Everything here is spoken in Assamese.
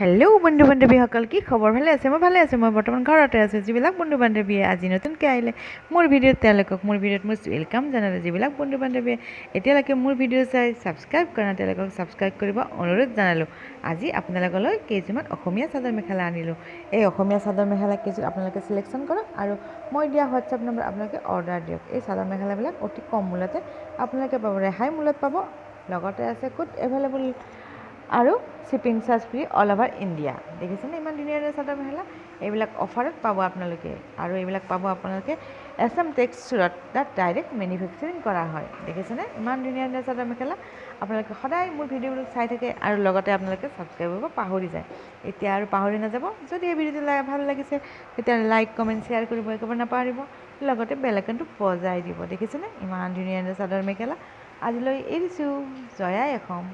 হেল্ল' বন্ধু বান্ধৱীসকল, কি খবৰ? ভালে আছে? মই ভালে আছোঁ। মই বৰ্তমান ঘৰতে আছোঁ। যিবিলাক বন্ধু বান্ধৱীয়ে আজি নতুনকৈ আহিলে মোৰ ভিডিঅ'ত, তেওঁলোকক মোৰ ভিডিঅ'ত মই ৱেলকাম জনালোঁ। যিবিলাক বন্ধু বান্ধৱীয়ে এতিয়ালৈকে মোৰ ভিডিঅ' চাই ছাবস্ক্ৰাইব কৰা নাই, তেওঁলোকক ছাবস্ক্ৰাইব কৰিব অনুৰোধ জনালোঁ। আজি আপোনালোকলৈ কেইযোৰমান অসমীয়া চাদৰ মেখেলা আনিলোঁ। এই অসমীয়া চাদৰ মেখেলা কেইযোৰ আপোনালোকে চিলেকশ্যন কৰক আৰু মই দিয়া হোৱাটছআপ নম্বৰ আপোনালোকে অৰ্ডাৰ দিয়ক। এই চাদৰ মেখেলাবিলাক অতি কম মূল্যতে আপোনালোকে পাব, ৰেহাই মূল্যত পাব। লগতে আছে ক'ত এভেইলেবল আৰু shipping charge free all over India. দেখিছেনে ইমান ধুনীয়া ধুনীয়া চাদৰ মেখেলা? এইবিলাক অফাৰত পাব আপোনালোকে, আৰু এইবিলাক পাব আপোনালোকে আছাম টেক্সচাৰত, তাত ডাইৰেক্ট মেনুফেকচাৰিং কৰা হয়। দেখিছেনে ইমান ধুনীয়া ধুনীয়া চাদৰ মেখেলা? আপোনালোকে সদায় মোৰ ভিডিঅ'বোৰ চাই থাকে আৰু লগতে আপোনালোকে ছাবস্ক্ৰাইব কৰিব পাহৰি যায়। এতিয়া আৰু পাহৰি নাযাব। যদি এই ভিডিঅ'টো ভাল লাগিছে তেতিয়াহ'লে লাইক কমেণ্ট শ্বেয়াৰ কৰিব একেবাৰে নাপাহৰিব। লগতে বেল আইকনটো বজাই দিব। দেখিছেনে ইমান ধুনীয়া ধুনীয়া চাদৰ মেখেলা? আজিলৈ এৰিছোঁ। জয় আই অসম।